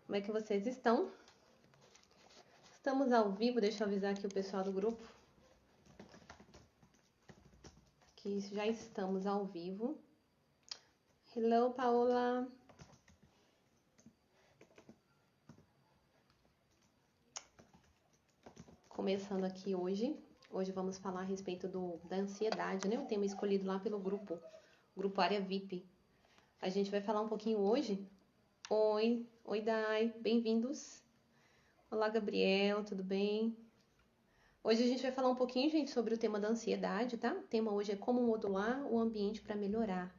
Como é que vocês estão? Estamos ao vivo, deixa eu avisar aqui o pessoal do grupo que já estamos ao vivo. Hello, Paola. Começando aqui hoje. Hoje vamos falar a respeito da ansiedade, né? O tema escolhido lá pelo grupo Área VIP. A gente vai falar um pouquinho hoje. Oi, Dai, bem-vindos. Olá, Gabriel, tudo bem? Hoje a gente vai falar um pouquinho, gente, sobre o tema da ansiedade, tá? O tema hoje é como modular o ambiente para melhorar,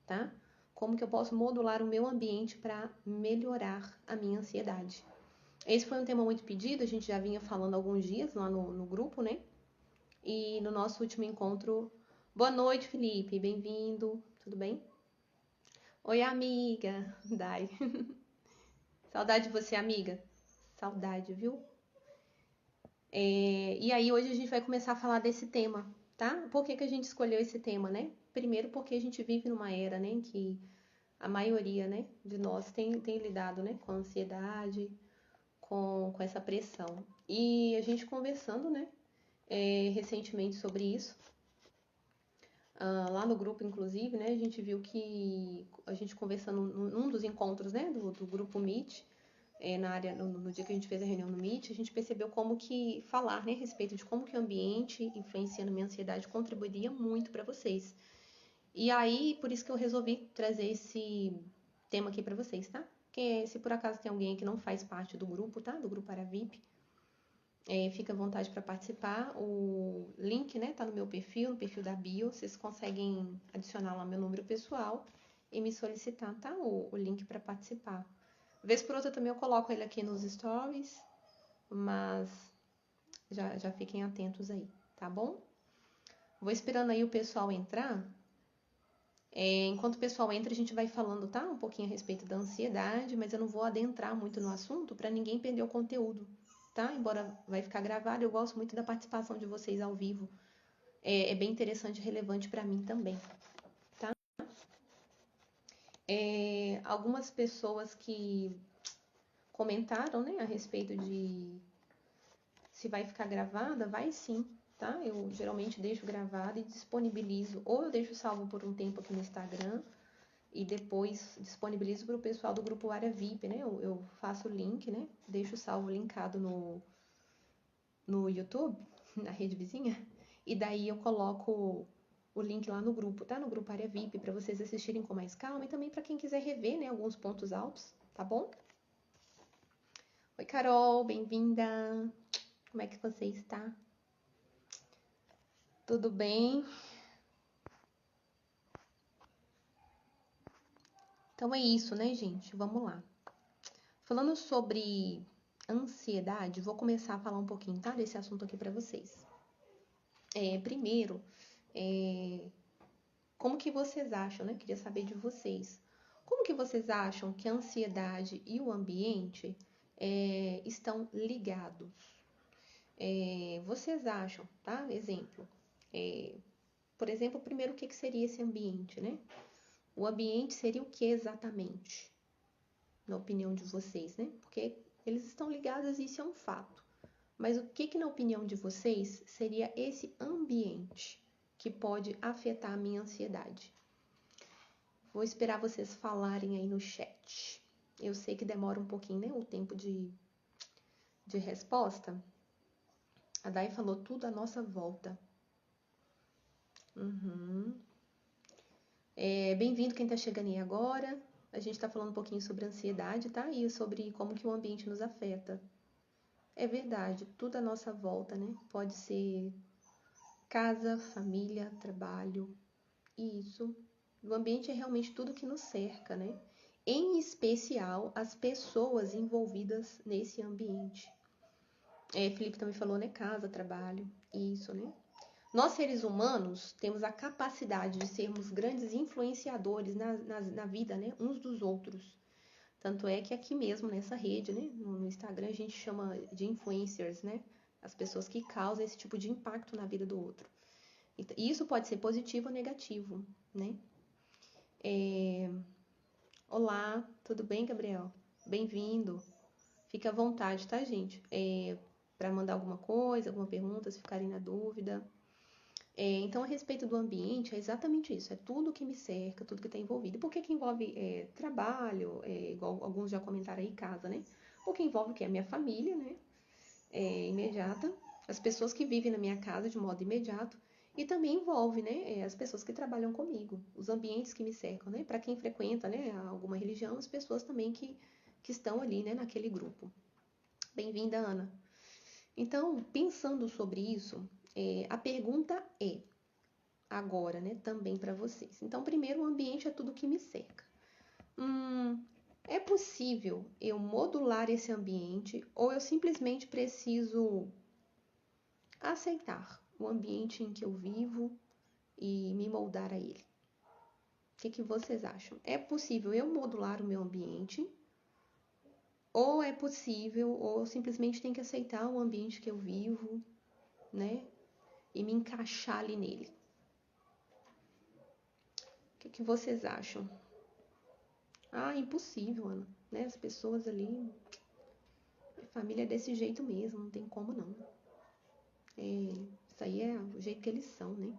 tá? Como que eu posso modular o meu ambiente para melhorar a minha ansiedade. Esse foi um tema muito pedido, a gente já vinha falando há alguns dias lá no grupo, né? E no nosso último encontro... Boa noite, Felipe, bem-vindo, tudo bem? Oi, amiga, Dai. Saudade de você, amiga. Saudade, viu? E aí hoje a gente vai começar a falar desse tema, tá? Por que a gente escolheu esse tema, né? Primeiro porque a gente vive numa era, né, em que a maioria, né, de nós tem lidado, né, com ansiedade, com essa pressão. E a gente conversando, né, recentemente sobre isso, lá no grupo, inclusive, né, a gente viu que a gente conversando num dos encontros, né, do grupo Meet, na área, no dia que a gente fez a reunião no Meet, a gente percebeu como que falar, né, a respeito de como que o ambiente influencia na minha ansiedade contribuiria muito para vocês. E aí, por isso que eu resolvi trazer esse tema aqui para vocês, tá? Porque se por acaso tem alguém que não faz parte do grupo, tá? Do grupo Para VIP, fica à vontade para participar. O link, né, tá no meu perfil, no perfil da bio. Vocês conseguem adicionar lá meu número pessoal e me solicitar, tá? O link para participar. Vez por outra também eu coloco ele aqui nos stories, mas já fiquem atentos aí, tá bom? Vou esperando aí o pessoal entrar. Enquanto o pessoal entra, a gente vai falando, tá? Um pouquinho a respeito da ansiedade, mas eu não vou adentrar muito no assunto para ninguém perder o conteúdo, tá? Embora vai ficar gravado, eu gosto muito da participação de vocês ao vivo. É bem interessante e relevante para mim também, tá? Algumas pessoas que comentaram, né, a respeito de se vai ficar gravada, vai sim, tá? Eu geralmente deixo gravado e disponibilizo, ou eu deixo salvo por um tempo aqui no Instagram, e depois disponibilizo para o pessoal do grupo Área VIP, né? Eu faço o link, né? Deixo salvo linkado no YouTube, na rede vizinha, e daí eu coloco o link lá no grupo, tá? No grupo Área VIP, para vocês assistirem com mais calma e também para quem quiser rever, né? Alguns pontos altos, tá bom? Oi, Carol, bem-vinda! Como é que você está? Tudo bem? Então é isso, né, gente? Vamos lá. Falando sobre ansiedade, vou começar a falar um pouquinho, tá? Desse assunto aqui para vocês. Primeiro, como que vocês acham, né? Queria saber de vocês. Como que vocês acham que a ansiedade e o ambiente estão ligados? Vocês acham, tá? Exemplo. Por exemplo, primeiro, o que seria esse ambiente, né? O ambiente seria o que exatamente? Na opinião de vocês, né? Porque eles estão ligados e isso é um fato. Mas o que na opinião de vocês seria esse ambiente que pode afetar a minha ansiedade? Vou esperar vocês falarem aí no chat. Eu sei que demora um pouquinho, né? O tempo de resposta. A Dai falou tudo à nossa volta. Bem-vindo quem tá chegando aí agora. A gente tá falando um pouquinho sobre ansiedade, tá? E sobre como que o ambiente nos afeta. É verdade, tudo à nossa volta, né? Pode ser casa, família, trabalho. Isso. O ambiente é realmente tudo que nos cerca, né? Em especial as pessoas envolvidas nesse ambiente. Felipe também falou, né? Casa, trabalho. Isso, né? Nós, seres humanos, temos a capacidade de sermos grandes influenciadores na vida, né? Uns dos outros. Tanto é que aqui mesmo, nessa rede, né? No Instagram, a gente chama de influencers, né? As pessoas que causam esse tipo de impacto na vida do outro. E isso pode ser positivo ou negativo, né? Olá, tudo bem, Gabriel? Bem-vindo. Fique à vontade, tá, gente? Para mandar alguma coisa, alguma pergunta, se ficarem na dúvida. Então, a respeito do ambiente, é exatamente isso. É tudo que me cerca, tudo que está envolvido. E por que que envolve trabalho, igual alguns já comentaram aí, casa, né? Porque envolve o quê? A minha família, né? Imediata. As pessoas que vivem na minha casa de modo imediato. E também envolve, né? As pessoas que trabalham comigo. Os ambientes que me cercam, né? Para quem frequenta, né? Alguma religião, as pessoas também que estão ali, né? Naquele grupo. Bem-vinda, Ana. Então, pensando sobre isso, a pergunta é agora, né, também para vocês. Então, primeiro, o ambiente é tudo que me cerca. É possível eu modular esse ambiente ou eu simplesmente preciso aceitar o ambiente em que eu vivo e me moldar a ele? O que vocês acham? É possível eu modular o meu ambiente ou é possível ou eu simplesmente tenho que aceitar o ambiente que eu vivo, né, e me encaixar ali nele? O que vocês acham? Impossível, Ana. Né? As pessoas ali, a família é desse jeito mesmo, não tem como não. Isso aí é o jeito que eles são, né?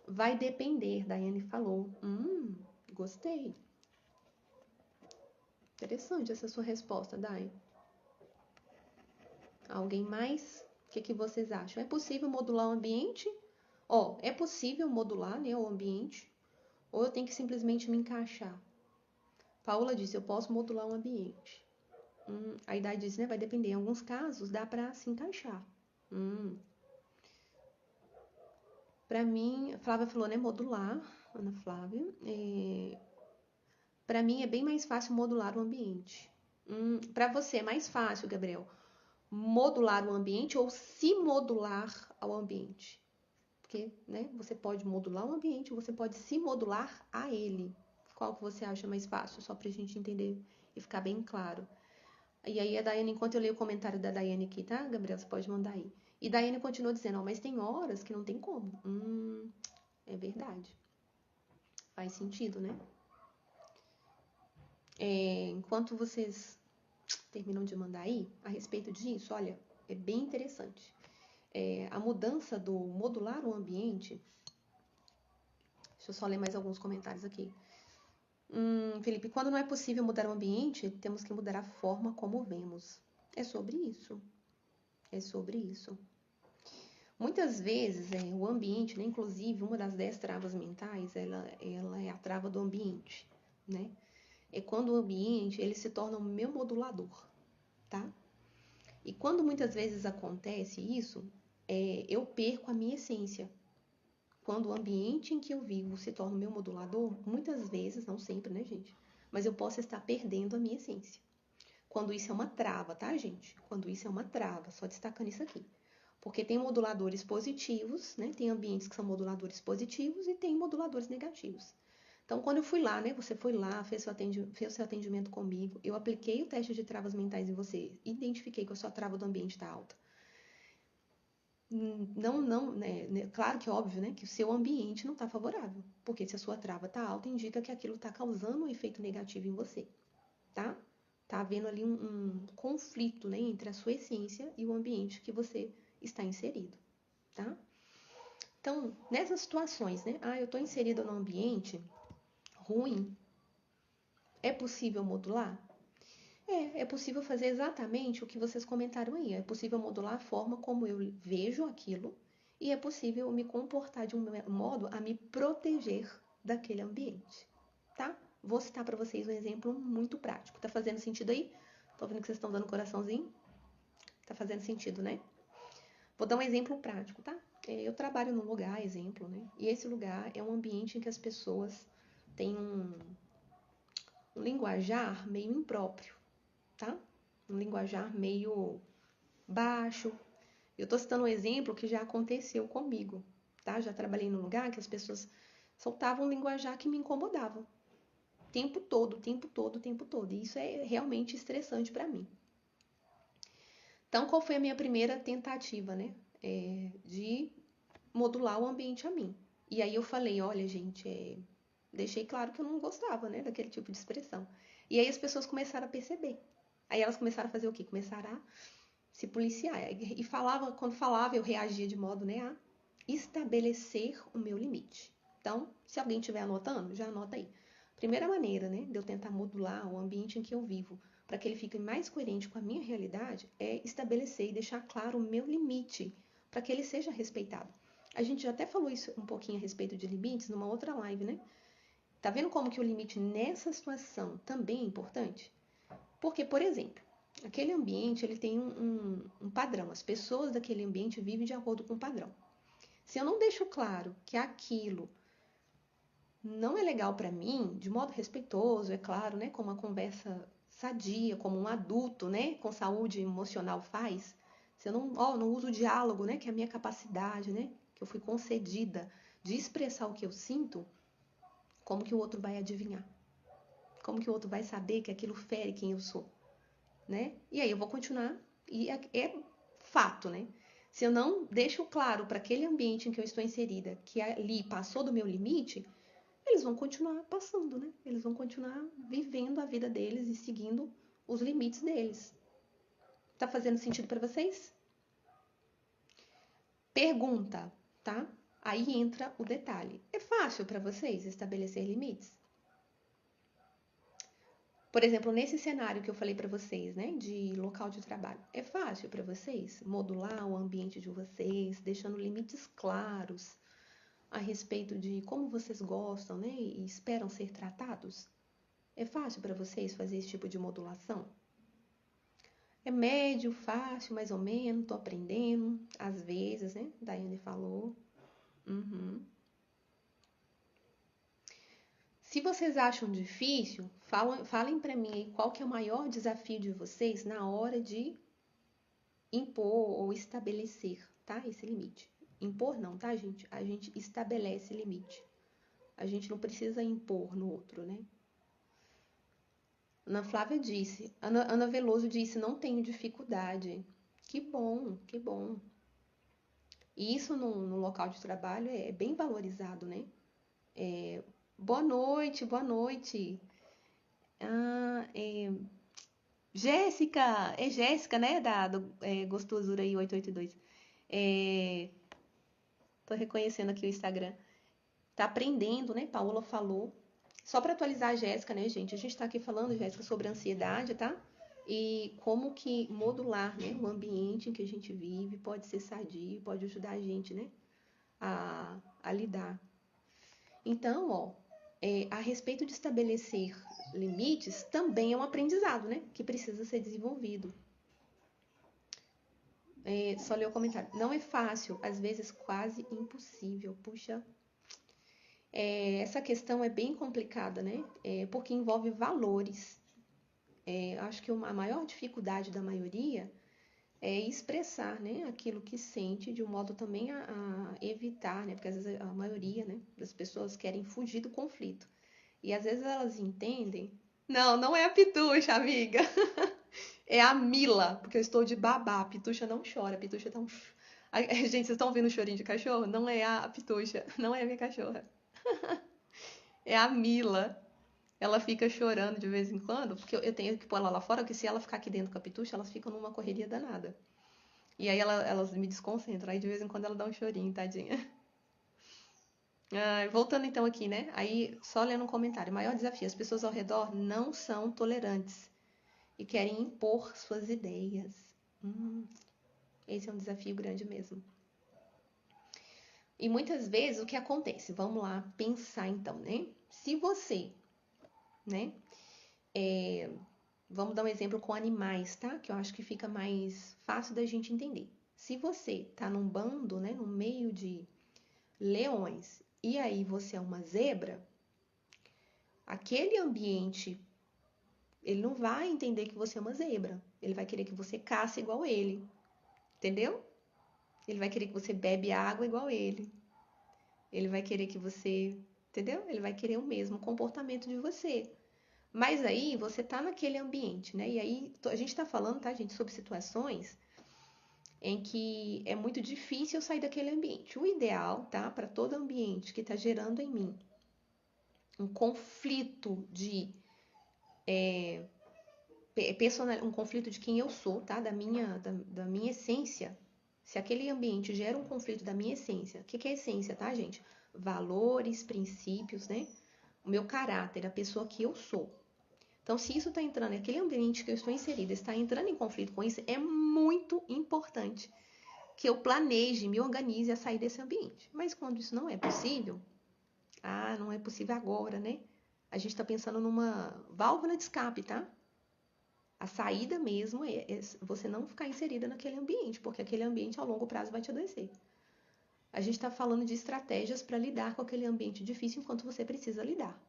Vai depender, Daiane falou. Gostei. Interessante essa sua resposta, Dai. Alguém mais? O que vocês acham? É possível modular o ambiente? É possível modular, né, o ambiente? Ou eu tenho que simplesmente me encaixar? Paula disse, eu posso modular o ambiente. A idade diz, né, vai depender. Em alguns casos, dá para se encaixar. Para mim, a Flávia falou, né, modular, Ana Flávia. Para mim é bem mais fácil modular o ambiente. Para você é mais fácil, Gabriel, modular o ambiente ou se modular ao ambiente? Porque, né, você pode modular o ambiente, você pode se modular a ele. Qual que você acha mais fácil? Só para a gente entender e ficar bem claro. E aí a Daiane, enquanto eu leio o comentário da Daiane aqui, tá, Gabriel? Você pode mandar aí. E Daiane continua dizendo, mas tem horas que não tem como. É verdade. Faz sentido, né? Enquanto vocês terminam de mandar aí, a respeito disso, olha, é bem interessante. A mudança do modular o ambiente. Deixa eu só ler mais alguns comentários aqui. Felipe, quando não é possível mudar o ambiente, temos que mudar a forma como vemos. É sobre isso. É sobre isso. Muitas vezes, o ambiente, né, inclusive, uma das 10 travas mentais, ela é a trava do ambiente, né? É quando o ambiente, ele se torna o meu modulador, tá? E quando muitas vezes acontece isso, eu perco a minha essência. Quando o ambiente em que eu vivo se torna o meu modulador, muitas vezes, não sempre, né, gente? Mas eu posso estar perdendo a minha essência. Quando isso é uma trava, tá, gente? Quando isso é uma trava, só destacando isso aqui. Porque tem moduladores positivos, né? Tem ambientes que são moduladores positivos e tem moduladores negativos. Então, quando eu fui lá, né? Você foi lá, fez seu atendimento comigo, eu apliquei o teste de travas mentais em você, identifiquei que a sua trava do ambiente está alta. Não, né? Claro que é óbvio, né? Que o seu ambiente não está favorável. Porque se a sua trava está alta, indica que aquilo está causando um efeito negativo em você, tá? Tá havendo ali um conflito, né? Entre a sua essência e o ambiente que você está inserido, tá? Então, nessas situações, né? Eu estou inserida num ambiente ruim, é possível modular? É possível fazer exatamente o que vocês comentaram aí. É possível modular a forma como eu vejo aquilo e é possível me comportar de um modo a me proteger daquele ambiente, tá? Vou citar para vocês um exemplo muito prático. Tá fazendo sentido aí? Tô vendo que vocês estão dando coraçãozinho. Tá fazendo sentido, né? Vou dar um exemplo prático, tá? Eu trabalho num lugar, exemplo, né? E esse lugar é um ambiente em que as pessoas têm um linguajar meio impróprio, tá? Um linguajar meio baixo. Eu tô citando um exemplo que já aconteceu comigo, tá? Já trabalhei num lugar que as pessoas soltavam um linguajar que me incomodava. Tempo todo, tempo todo, tempo todo. E isso é realmente estressante para mim. Então, qual foi a minha primeira tentativa, né? De modular o ambiente a mim. E aí eu falei, olha, gente, deixei claro que eu não gostava, né, daquele tipo de expressão. E aí as pessoas começaram a perceber. Aí elas começaram a fazer o quê? Começaram a se policiar. E quando falava, eu reagia de modo, né, a estabelecer o meu limite. Então, se alguém estiver anotando, já anota aí. Primeira maneira, né, de eu tentar modular o ambiente em que eu vivo, para que ele fique mais coerente com a minha realidade, é estabelecer e deixar claro o meu limite, para que ele seja respeitado. A gente já até falou isso um pouquinho a respeito de limites numa outra live, né? Tá vendo como que o limite nessa situação também é importante? Porque, por exemplo, aquele ambiente ele tem um padrão. As pessoas daquele ambiente vivem de acordo com o padrão. Se eu não deixo claro que aquilo não é legal para mim, de modo respeitoso, é claro, né, com uma conversa sadia, como um adulto, né, com saúde emocional faz, se eu não uso o diálogo, né, que é a minha capacidade, né, que eu fui concedida de expressar o que eu sinto, como que o outro vai adivinhar? Como que o outro vai saber que aquilo fere quem eu sou, né? E aí eu vou continuar, e é fato, né? Se eu não deixo claro para aquele ambiente em que eu estou inserida que ali passou do meu limite, eles vão continuar passando, né? Eles vão continuar vivendo a vida deles e seguindo os limites deles. Tá fazendo sentido para vocês? Pergunta, tá? Aí entra o detalhe. É fácil para vocês estabelecer limites? Por exemplo, nesse cenário que eu falei para vocês, né, de local de trabalho, é fácil para vocês modular o ambiente de vocês, deixando limites claros a respeito de como vocês gostam, né, e esperam ser tratados? É fácil para vocês fazer esse tipo de modulação? É médio, fácil, mais ou menos, tô aprendendo, às vezes, né? Daiane falou. Uhum. Se vocês acham difícil, falem para mim aí qual que é o maior desafio de vocês na hora de impor ou estabelecer, tá? Esse limite. Impor não, tá, gente? A gente estabelece limite. A gente não precisa impor no outro, né? Ana Flávia disse, Ana Veloso disse, não tenho dificuldade. Que bom, que bom. E isso no local de trabalho é bem valorizado, né? Boa noite, boa noite. Ah, Jéssica, né? Do Gostosura aí 882. Tô reconhecendo aqui o Instagram. Tá aprendendo, né? Paola falou. Só para atualizar a Jéssica, né, gente? A gente tá aqui falando, Jéssica, sobre ansiedade, tá? E como que modular, né, o ambiente em que a gente vive pode ser sadio, pode ajudar a gente, né, a lidar. Então, ó, a respeito de estabelecer limites, também é um aprendizado, né, que precisa ser desenvolvido. Só ler o comentário. Não é fácil, às vezes quase impossível. Puxa, essa questão é bem complicada, né? Porque envolve valores. Acho que a maior dificuldade da maioria é expressar, né, aquilo que sente de um modo também a evitar, né? Porque às vezes a maioria, né, das pessoas querem fugir do conflito. E às vezes elas entendem. Não, não é a Pitucha, amiga. É a Mila, porque eu estou de babá. A Pitucha não chora, a Pitucha tá um. Ai, gente, vocês estão ouvindo o chorinho de cachorro? Não é a Pitucha, não é a minha cachorra. É a Mila. Ela fica chorando de vez em quando, porque eu tenho que pôr ela lá fora, porque se ela ficar aqui dentro com a Pitucha, elas ficam numa correria danada. E aí elas me desconcentram, aí de vez em quando ela dá um chorinho, tadinha. Voltando então aqui, né? Aí, só lendo um comentário. Maior desafio: as pessoas ao redor não são tolerantes e querem impor suas ideias. Esse é um desafio grande mesmo. E muitas vezes o que acontece? Vamos lá pensar então, né? Se você, né? Vamos dar um exemplo com animais, tá? Que eu acho que fica mais fácil da gente entender. Se você tá num bando, né? No meio de leões e aí você é uma zebra, aquele ambiente ele não vai entender que você é uma zebra. Ele vai querer que você caça igual ele. Entendeu? Ele vai querer que você bebe água igual ele. Ele vai querer que você. Entendeu? Ele vai querer o mesmo comportamento de você. Mas aí você tá naquele ambiente, né? E aí a gente tá falando, tá, gente, sobre situações em que é muito difícil eu sair daquele ambiente. O ideal, tá, para todo ambiente que tá gerando em mim um conflito de um conflito de quem eu sou, tá? Da minha essência. Se aquele ambiente gera um conflito da minha essência, o que é essência, tá, gente? Valores, princípios, né? O meu caráter, a pessoa que eu sou. Então, se isso está entrando, aquele ambiente que eu estou inserida está entrando em conflito com isso, é muito importante que eu planeje, me organize a sair desse ambiente. Mas quando isso não é possível, não é possível agora, né? A gente está pensando numa válvula de escape, tá? A saída mesmo é você não ficar inserida naquele ambiente, porque aquele ambiente a longo prazo vai te adoecer. A gente está falando de estratégias para lidar com aquele ambiente difícil enquanto você precisa lidar,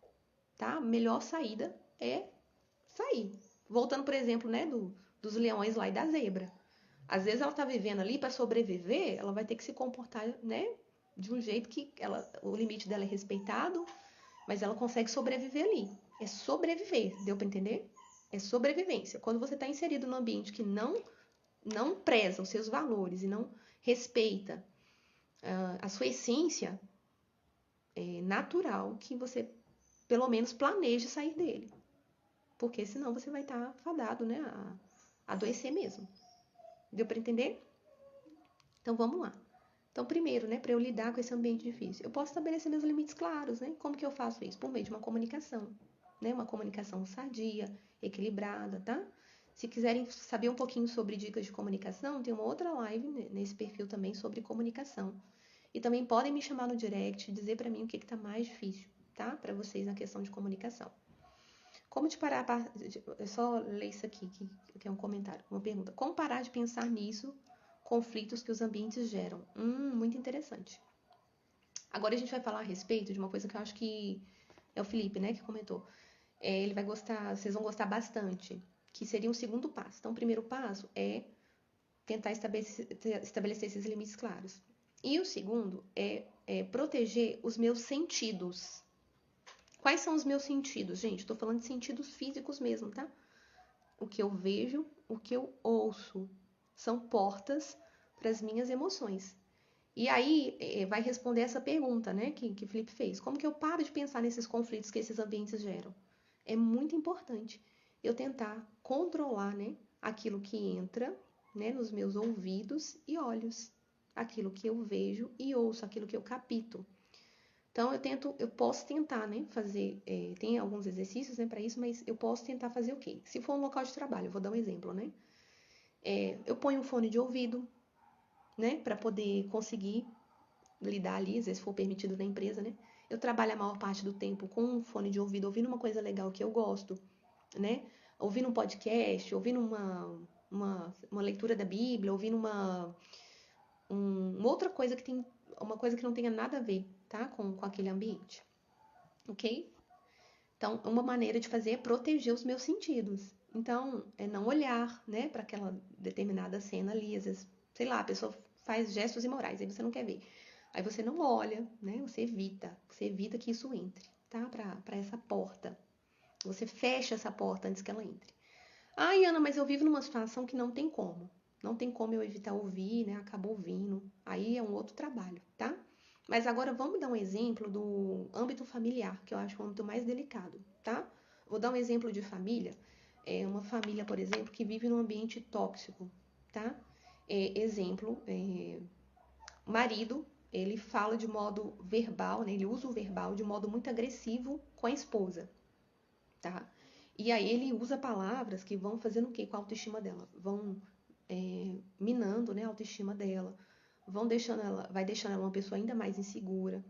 tá? A melhor saída é sair. Voltando, por exemplo, né, dos leões lá e da zebra. Às vezes ela está vivendo ali para sobreviver, ela vai ter que se comportar, né, de um jeito que o limite dela é respeitado, mas ela consegue sobreviver ali. É sobreviver, deu para entender? É sobrevivência. Quando você está inserido num ambiente que não preza os seus valores e não respeita a sua essência, é natural que você, pelo menos, planeje sair dele. Porque senão você vai estar fadado, né, a adoecer mesmo. Deu para entender? Então vamos lá. Então, primeiro, né, para eu lidar com esse ambiente difícil, eu posso estabelecer meus limites claros, né? Como que eu faço isso? Por meio de uma comunicação, né? Uma comunicação sadia, equilibrada, tá? Se quiserem saber um pouquinho sobre dicas de comunicação, tem uma outra live nesse perfil também sobre comunicação. E também podem me chamar no direct, dizer para mim o que está mais difícil, tá? Para vocês na questão de comunicação. Como de parar... Eu só ler isso aqui, que é um comentário, uma pergunta. Como parar de pensar nisso, conflitos que os ambientes geram? Muito interessante. Agora a gente vai falar a respeito de uma coisa que eu acho que é o Felipe, né, que comentou. Ele vai gostar, vocês vão gostar bastante, que seria um segundo passo. Então, o primeiro passo é tentar estabelecer esses limites claros. E o segundo é proteger os meus sentidos. Quais são os meus sentidos, gente? Estou falando de sentidos físicos mesmo, tá? O que eu vejo, o que eu ouço. São portas para as minhas emoções. E aí vai responder essa pergunta, né, que o Felipe fez. Como que eu paro de pensar nesses conflitos que esses ambientes geram? É muito importante eu tentar controlar, né, aquilo que entra, né, nos meus ouvidos e olhos. Aquilo que eu vejo e ouço, aquilo que eu capto. Então, eu posso tentar, né, fazer, tem alguns exercícios, né, para isso, mas eu posso tentar fazer o quê? Se for um local de trabalho, eu vou dar um exemplo, né? Eu ponho um fone de ouvido, né, para poder conseguir lidar ali, às vezes for permitido na empresa, né? Eu trabalho a maior parte do tempo com um fone de ouvido, ouvindo uma coisa legal que eu gosto, né? Ouvindo um podcast, ouvindo uma leitura da Bíblia, ouvindo uma outra coisa que tem, uma coisa que não tenha nada a ver, tá? Com aquele ambiente, ok? Então, uma maneira de fazer é proteger os meus sentidos. Então, é não olhar, né, para aquela determinada cena ali, às vezes, sei lá, a pessoa faz gestos imorais, aí você não quer ver. Aí você não olha, né? Você evita que isso entre, tá? Para essa porta. Você fecha essa porta antes que ela entre. Ai, Ana, mas eu vivo numa situação que não tem como. Não tem como eu evitar ouvir, né? Acabo ouvindo. Aí é um outro trabalho, tá? Mas agora vamos dar um exemplo do âmbito familiar, que eu acho o âmbito mais delicado, tá? Vou dar um exemplo de família. Uma família, por exemplo, que vive num ambiente tóxico, tá? Exemplo, marido, ele fala de modo verbal, né? Ele usa o verbal de modo muito agressivo com a esposa, tá? E aí ele usa palavras que vão fazendo o quê com a autoestima dela? Vão minando, né, a autoestima dela, vai deixando ela uma pessoa ainda mais insegura.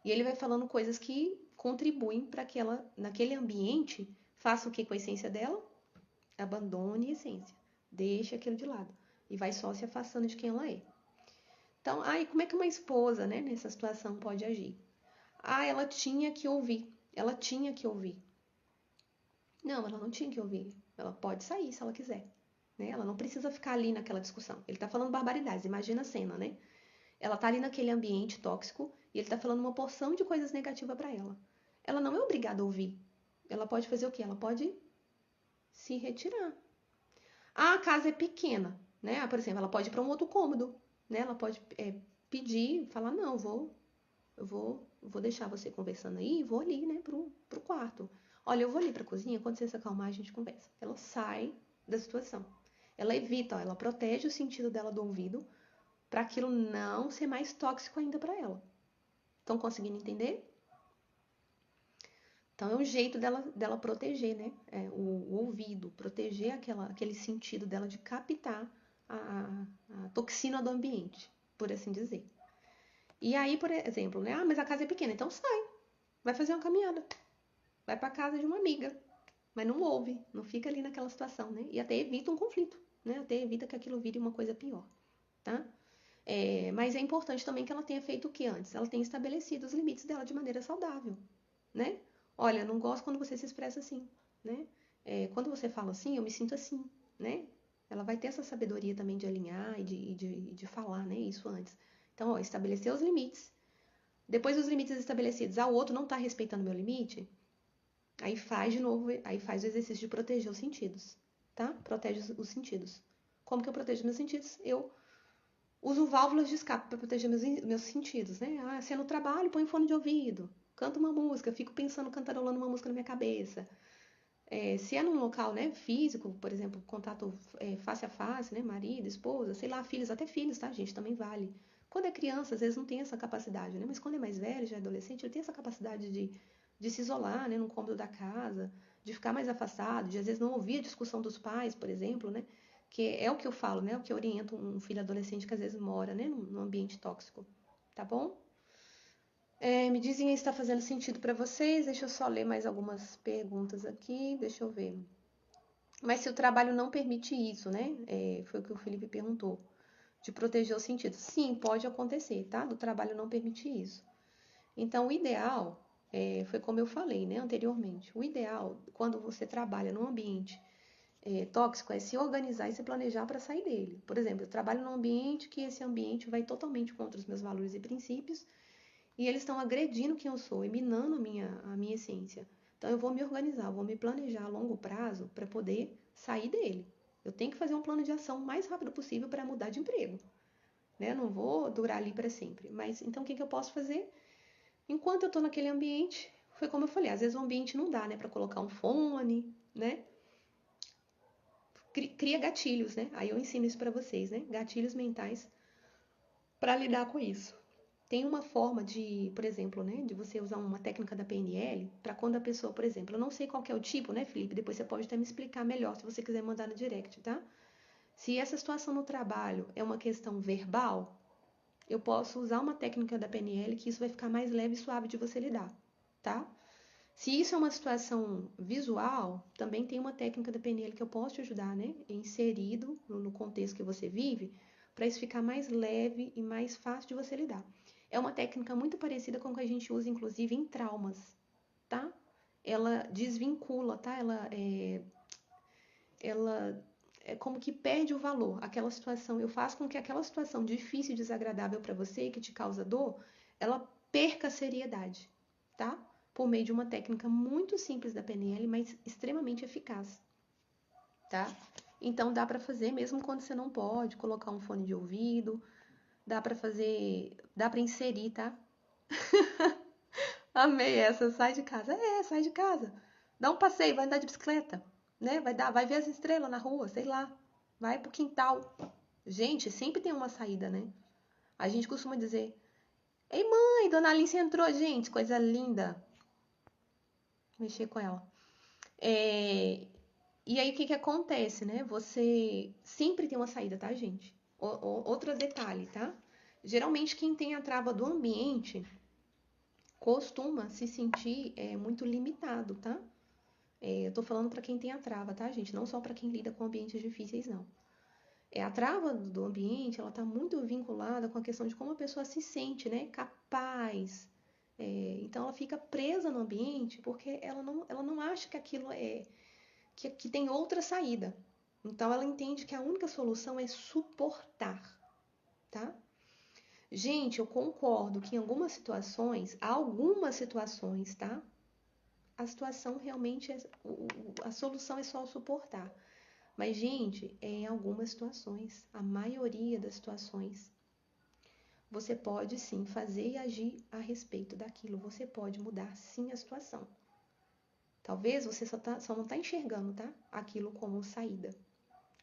E ele vai falando coisas que contribuem para que ela, naquele ambiente, faça o que com a essência dela? Abandone a essência, deixe aquilo de lado e vai só se afastando de quem ela é. Então, como é que uma esposa, né, nessa situação pode agir? Ela tinha que ouvir. Ela tinha que ouvir. Não, ela não tinha que ouvir. Ela pode sair se ela quiser. Né? Ela não precisa ficar ali naquela discussão. Ele tá falando barbaridades, imagina a cena, né? Ela tá ali naquele ambiente tóxico e ele tá falando uma porção de coisas negativas para ela. Ela não é obrigada a ouvir. Ela pode fazer o quê? Ela pode se retirar. A casa é pequena, né? Por exemplo, ela pode ir para um outro cômodo, né? Ela pode pedir, falar, não, eu vou deixar você conversando aí e vou ali, né, pro quarto. Olha, eu vou ali pra cozinha, quando você se acalmar, a gente conversa. Ela sai da situação. Ela evita, ó, ela protege o sentido dela do ouvido para aquilo não ser mais tóxico ainda para ela. Estão conseguindo entender? Então é um jeito dela proteger, né? O ouvido, proteger aquele sentido dela de captar a toxina do ambiente, por assim dizer. E aí, por exemplo, né? Ah, mas a casa é pequena, então sai, vai fazer uma caminhada, vai para casa de uma amiga, mas não ouve, não fica ali naquela situação, né? E até evita um conflito, né? Até evita que aquilo vire uma coisa pior, tá? Mas é importante também que ela tenha feito o que antes? Ela tenha estabelecido os limites dela de maneira saudável, né? Olha, eu não gosto quando você se expressa assim, né? Quando você fala assim, eu me sinto assim, né? Ela vai ter essa sabedoria também de alinhar e de falar, né? Isso antes. Então, ó, estabelecer os limites. Depois dos limites estabelecidos, o outro não está respeitando meu limite, aí faz de novo, aí faz o exercício de proteger os sentidos, tá? Protege os sentidos. Como que eu protejo meus sentidos? Eu uso válvulas de escape para proteger meus sentidos, né? Ah, se é no trabalho, põe fone de ouvido, canto uma música, fico pensando, cantarolando uma música na minha cabeça. Se é num local, né, físico, por exemplo, contato face a face, né, marido, esposa, sei lá, filhos, até filhos, tá, gente, também vale. Quando é criança, às vezes não tem essa capacidade, né? Mas quando é mais velho, já é adolescente, ele tem essa capacidade de se isolar, né, num cômodo da casa, de ficar mais afastado, de às vezes não ouvir a discussão dos pais, por exemplo, né? Que é o que eu falo, né? O que eu oriento um filho adolescente que às vezes mora, né, num ambiente tóxico, tá bom? Me dizem se está fazendo sentido para vocês. Deixa eu só ler mais algumas perguntas aqui. Deixa eu ver. Mas se o trabalho não permite isso, né? Foi o que o Felipe perguntou. De proteger os sentidos. Sim, pode acontecer, tá? Do trabalho não permitir isso. Então, o ideal, foi como eu falei, né, anteriormente. O ideal, quando você trabalha num ambiente tóxico, é se organizar e se planejar para sair dele. Por exemplo, eu trabalho num ambiente que esse ambiente vai totalmente contra os meus valores e princípios e eles estão agredindo quem eu sou e minando a minha essência. Então, eu vou me organizar, vou me planejar a longo prazo para poder sair dele. Eu tenho que fazer um plano de ação o mais rápido possível para mudar de emprego. Né? Eu não vou durar ali para sempre. Mas então, o que eu posso fazer? Enquanto eu estou naquele ambiente, foi como eu falei, às vezes o ambiente não dá, né, para colocar um fone, né? Cria gatilhos, né? Aí eu ensino isso para vocês, né? Gatilhos mentais para lidar com isso. Tem uma forma de, por exemplo, né, de você usar uma técnica da PNL para quando a pessoa, por exemplo, eu não sei qual que é o tipo, né, Felipe? Depois você pode até me explicar melhor se você quiser mandar no direct, tá? Se essa situação no trabalho é uma questão verbal, eu posso usar uma técnica da PNL que isso vai ficar mais leve e suave de você lidar, tá? Se isso é uma situação visual, também tem uma técnica da PNL que eu posso te ajudar, né? Inserido no contexto que você vive, para isso ficar mais leve e mais fácil de você lidar. É uma técnica muito parecida com a que a gente usa, inclusive, em traumas, tá? Ela desvincula, tá? Ela é como que perde o valor. Aquela situação, eu faço com que aquela situação difícil e desagradável para você, que te causa dor, ela perca a seriedade, tá? Por meio de uma técnica muito simples da PNL, mas extremamente eficaz, tá? Então dá para fazer mesmo quando você não pode, colocar um fone de ouvido, dá para fazer, dá para inserir, tá? Amei essa, sai de casa. Sai de casa. Dá um passeio, vai andar de bicicleta, né? Vai ver as estrelas na rua, sei lá. Vai pro quintal. Gente, sempre tem uma saída, né? A gente costuma dizer: "Ei, mãe, dona Alice entrou, gente, coisa linda." Mexer com ela. E aí o que acontece, né? Você sempre tem uma saída, tá, gente? Outro detalhe, tá? Geralmente quem tem a trava do ambiente costuma se sentir muito limitado, tá? Eu tô falando para quem tem a trava, tá, gente? Não só para quem lida com ambientes difíceis, não. A trava do ambiente, ela tá muito vinculada com a questão de como a pessoa se sente, né? Capaz. Então ela fica presa no ambiente porque ela não acha que aquilo que tem outra saída. Então ela entende que a única solução é suportar, tá? Gente, eu concordo que em algumas situações, tá? A situação realmente a solução é só suportar. Mas, gente, em algumas situações, a maioria das situações, você pode sim fazer e agir a respeito daquilo. Você pode mudar sim a situação. Talvez você só não tá enxergando, tá? Aquilo como saída.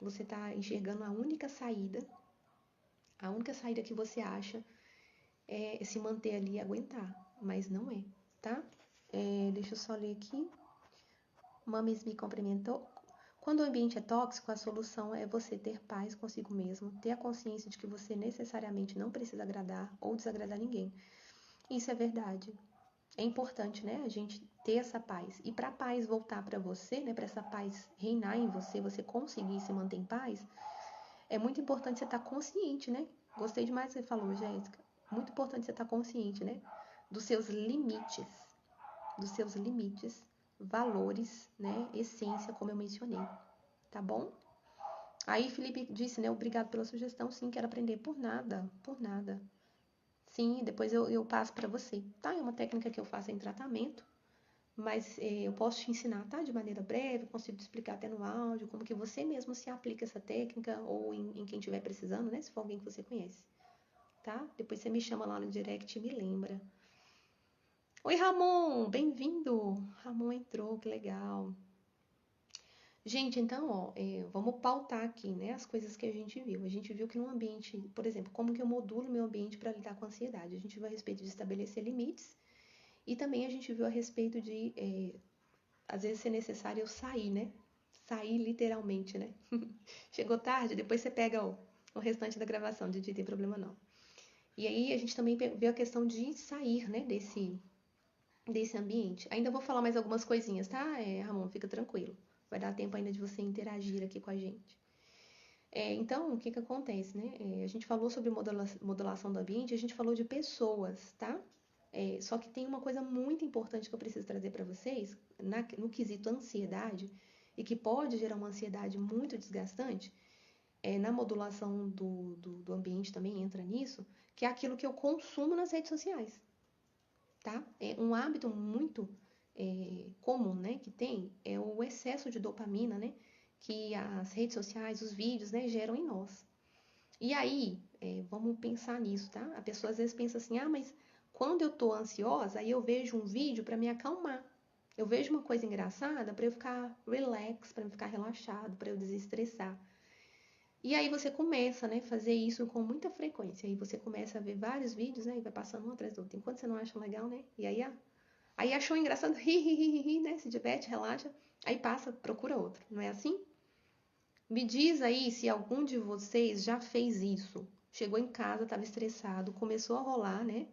Você tá enxergando a única saída que você acha é se manter ali e aguentar, mas não é, tá? Deixa eu só ler aqui. Mamis me cumprimentou. Quando o ambiente é tóxico, a solução é você ter paz consigo mesmo, ter a consciência de que você necessariamente não precisa agradar ou desagradar ninguém. Isso é verdade. É importante, né, a gente ter essa paz. E para a paz voltar para você, né, para essa paz reinar em você, você conseguir se manter em paz, é muito importante você estar consciente, né? Gostei demais do que você falou, Jéssica. Muito importante você estar consciente, né, dos seus limites, valores, né, essência, como eu mencionei, tá bom? Aí Felipe disse, né, obrigado pela sugestão, sim, quero aprender por nada, por nada. Sim, depois eu passo para você, tá? É uma técnica que eu faço em tratamento, mas eu posso te ensinar, tá? De maneira breve, consigo te explicar até no áudio, como que você mesmo se aplica essa técnica, ou em quem estiver precisando, né? Se for alguém que você conhece, tá? Depois você me chama lá no direct e me lembra. Oi, Ramon, bem-vindo! Ramon entrou, que legal. Gente, então, ó, vamos pautar aqui, né, as coisas que a gente viu. A gente viu que no ambiente, por exemplo, como que eu modulo meu ambiente para lidar com a ansiedade. A gente viu a respeito de estabelecer limites e também a gente viu a respeito de, às vezes, ser necessário eu sair, né? Sair literalmente, né? Chegou tarde, depois você pega o restante da gravação, Didi, tem problema não. E aí a gente também viu a questão de sair, né, desse ambiente. Ainda vou falar mais algumas coisinhas, tá, Ramon? Fica tranquilo. Vai dar tempo ainda de você interagir aqui com a gente. Então, o que acontece, né? A gente falou sobre modulação do ambiente, a gente falou de pessoas, tá? Só que tem uma coisa muito importante que eu preciso trazer para vocês, no quesito ansiedade, e que pode gerar uma ansiedade muito desgastante, na modulação do ambiente também entra nisso, que é aquilo que eu consumo nas redes sociais, tá? Um hábito muito comum, né, que tem é o excesso de dopamina, né, que as redes sociais, os vídeos, né, geram em nós. E aí, vamos pensar nisso, tá? A pessoa às vezes pensa assim, mas quando eu tô ansiosa, aí eu vejo um vídeo para me acalmar. Eu vejo uma coisa engraçada para eu ficar relax, para eu ficar relaxado, para eu desestressar. E aí você começa, né, fazer isso com muita frequência. Aí você começa a ver vários vídeos, né, e vai passando um atrás do outro. Enquanto você não acha legal, né? E aí achou engraçado, ri, né? Se diverte, relaxa. Aí passa, procura outro. Não é assim? Me diz aí se algum de vocês já fez isso. Chegou em casa, estava estressado, começou a rolar, né?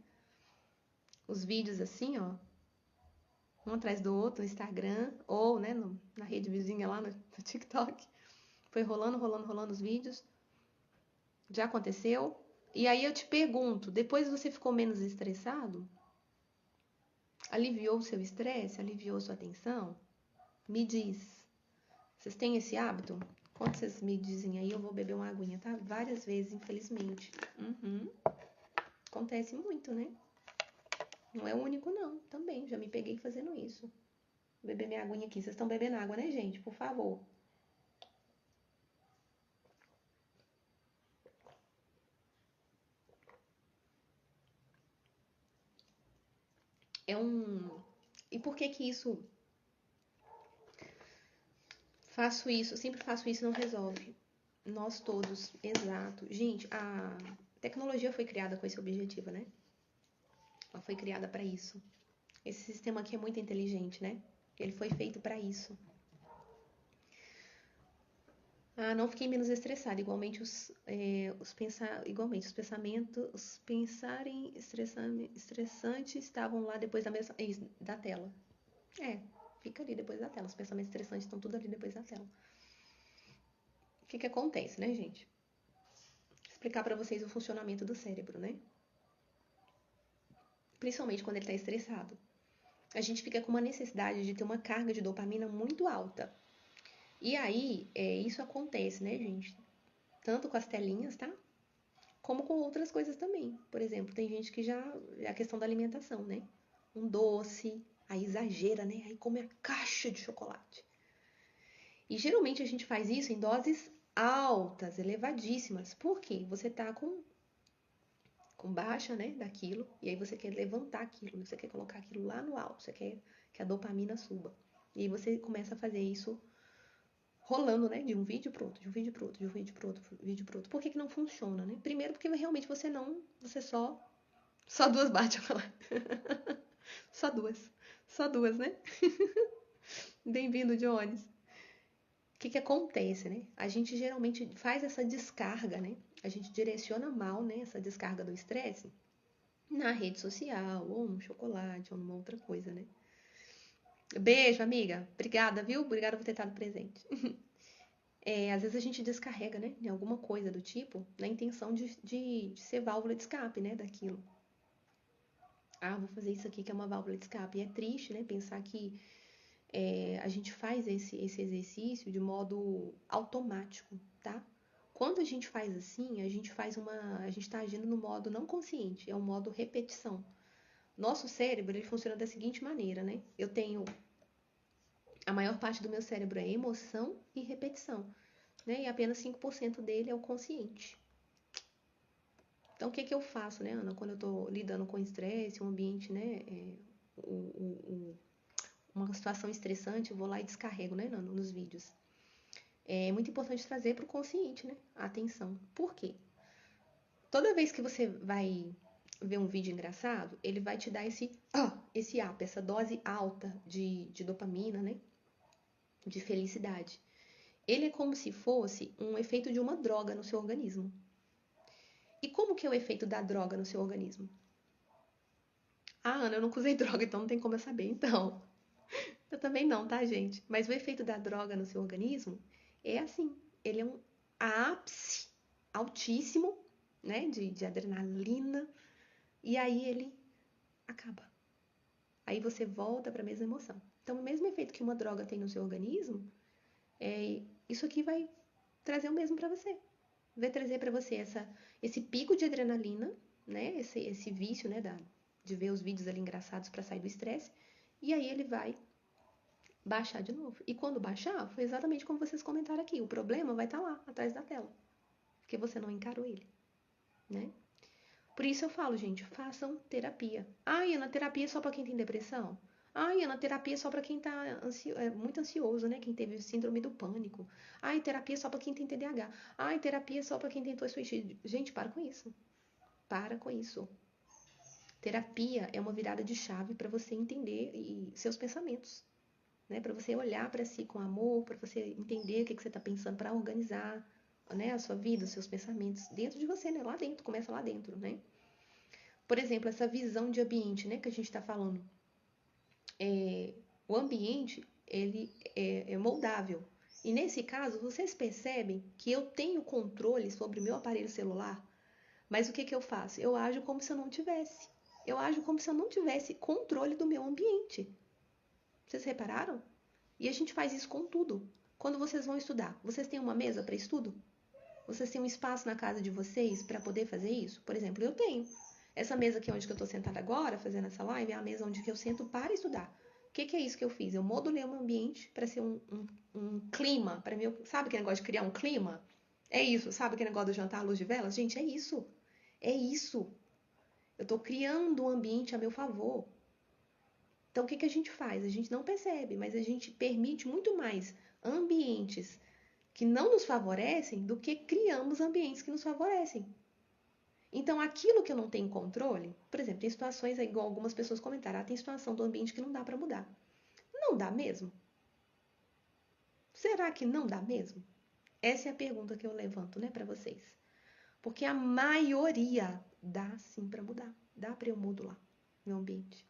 Os vídeos assim, ó, um atrás do outro no Instagram ou, né, na rede vizinha lá no TikTok. Foi rolando os vídeos. Já aconteceu? E aí eu te pergunto, depois você ficou menos estressado? Aliviou o seu estresse? Aliviou sua tensão? Me diz. Vocês têm esse hábito? Quando vocês me dizem aí, eu vou beber uma aguinha, tá? Várias vezes, infelizmente. Acontece muito, né? Não é o único, não. Também, já me peguei fazendo isso. Vou beber minha aguinha aqui. Vocês estão bebendo água, né, gente? Por favor. E por que que isso... Faço isso, sempre faço isso e não resolve. Nós todos, exato. Gente, a tecnologia foi criada com esse objetivo, né? Ela foi criada para isso. Esse sistema aqui é muito inteligente, né? Ele foi feito para isso. Não fiquei menos estressada. Igualmente igualmente os pensarem estressantes estavam lá depois da tela. Fica ali depois da tela. Os pensamentos estressantes estão tudo ali depois da tela. O que acontece, né, gente? Vou explicar para vocês o funcionamento do cérebro, né? Principalmente quando ele está estressado. A gente fica com uma necessidade de ter uma carga de dopamina muito alta. E aí, isso acontece, né, gente? Tanto com as telinhas, tá? Como com outras coisas também. Por exemplo, tem gente que já... É a questão da alimentação, né? Um doce, aí exagera, né? Aí come a caixa de chocolate. E geralmente a gente faz isso em doses altas, elevadíssimas. Por quê? Você tá com baixa, né, daquilo, e aí você quer levantar aquilo, você quer colocar aquilo lá no alto, você quer que a dopamina suba. E aí você começa a fazer isso rolando, né? De um vídeo pro outro, de um vídeo pro outro, de um vídeo pro outro, vídeo pro outro. Por que não funciona, né? Primeiro porque realmente você só duas bate lá. Só duas, né? Bem-vindo, Jones. O que acontece, né? A gente geralmente faz essa descarga, né? A gente direciona mal, né? Essa descarga do estresse na rede social, ou no chocolate, ou numa outra coisa, né? Beijo, amiga. Obrigada, viu? Obrigada por ter estado presente. Às vezes a gente descarrega, né? Em alguma coisa do tipo, na intenção de ser válvula de escape, né? Daquilo. Vou fazer isso aqui que é uma válvula de escape. E é triste, né? Pensar que a gente faz esse exercício de modo automático, tá? Quando a gente faz assim, a gente está agindo no modo não consciente, é o modo repetição. Nosso cérebro, ele funciona da seguinte maneira, né? A maior parte do meu cérebro é emoção e repetição, né? E apenas 5% dele é o consciente. Então, o que eu faço, né, Ana, quando eu tô lidando com estresse, um ambiente, né, uma situação estressante, eu vou lá e descarrego, né, nos vídeos. É muito importante trazer para o consciente, né, a atenção. Por quê? Toda vez que você vai ver um vídeo engraçado, ele vai te dar esse up, essa dose alta de dopamina, né, de felicidade. Ele é como se fosse um efeito de uma droga no seu organismo. E como que é o efeito da droga no seu organismo? Ana, eu nunca usei droga, então não tem como eu saber. Então, eu também não, tá, gente? Mas o efeito da droga no seu organismo é assim. Ele é um ápice altíssimo, né, de adrenalina, e aí ele acaba. Aí você volta para a mesma emoção. Então, o mesmo efeito que uma droga tem no seu organismo, isso aqui vai trazer o mesmo para você. Vai trazer para você esse pico de adrenalina, né, esse vício, né, de ver os vídeos ali engraçados para sair do estresse, e aí ele vai baixar de novo. E quando baixar, foi exatamente como vocês comentaram aqui. O problema vai estar lá, atrás da tela. Porque você não encarou ele, né? Por isso eu falo, gente, façam terapia. Ana, terapia é só para quem tem depressão? Ana, terapia é só para quem tá muito ansioso, né? Quem teve síndrome do pânico. Terapia é só para quem tem TDAH. Terapia é só para quem tentou suicídio. Gente, para com isso. Para com isso. Terapia é uma virada de chave para você entender seus pensamentos. Né, para você olhar para si com amor, para você entender o que você está pensando, para organizar, né, a sua vida, os seus pensamentos dentro de você, né, lá dentro, começa lá dentro, né? Por exemplo, essa visão de ambiente, né, que a gente está falando. O ambiente, ele é moldável. E nesse caso, vocês percebem que eu tenho controle sobre o meu aparelho celular, mas o que eu faço? Eu ajo como se eu não tivesse. Eu ajo como se eu não tivesse controle do meu ambiente. Vocês repararam? E a gente faz isso com tudo. Quando vocês vão estudar, vocês têm uma mesa para estudo? Vocês têm um espaço na casa de vocês para poder fazer isso? Por exemplo, eu tenho. Essa mesa aqui onde eu estou sentada agora, fazendo essa live, é a mesa onde eu sento para estudar. O que é isso que eu fiz? Eu modulei o meu ambiente para ser um clima. Para mim, sabe aquele negócio de criar um clima? É isso. Sabe aquele negócio do jantar à luz de velas? Gente, é isso. É isso. Eu estou criando um ambiente a meu favor. Então, o que a gente faz? A gente não percebe, mas a gente permite muito mais ambientes que não nos favorecem do que criamos ambientes que nos favorecem. Então, aquilo que eu não tenho controle, por exemplo, tem situações, igual algumas pessoas comentaram, tem situação do ambiente que não dá para mudar. Não dá mesmo? Será que não dá mesmo? Essa é a pergunta que eu levanto, né, para vocês. Porque a maioria dá sim para mudar. Dá para eu modular meu ambiente.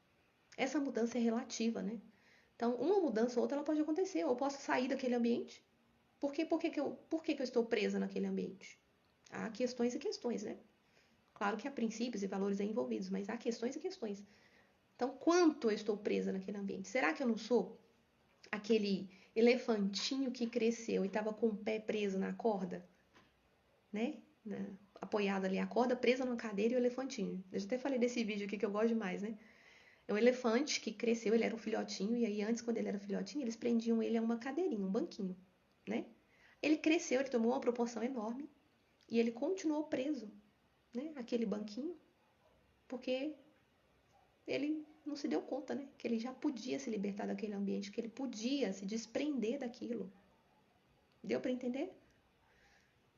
Essa mudança é relativa, né? Então, uma mudança ou outra ela pode acontecer. Eu posso sair daquele ambiente. Por que eu estou presa naquele ambiente? Há questões e questões, né? Claro que há princípios e valores envolvidos, mas há questões e questões. Então, quanto eu estou presa naquele ambiente? Será que eu não sou aquele elefantinho que cresceu e estava com o pé preso na corda? Né? Apoiado ali, a corda presa numa cadeira e o elefantinho. Eu já até falei desse vídeo aqui que eu gosto demais, né? É um elefante que cresceu, ele era um filhotinho, e aí antes, quando ele era filhotinho, eles prendiam ele a uma cadeirinha, um banquinho, né? Ele cresceu, ele tomou uma proporção enorme, e ele continuou preso, né? Aquele banquinho, porque ele não se deu conta, né? Que ele já podia se libertar daquele ambiente, que ele podia se desprender daquilo. Deu para entender?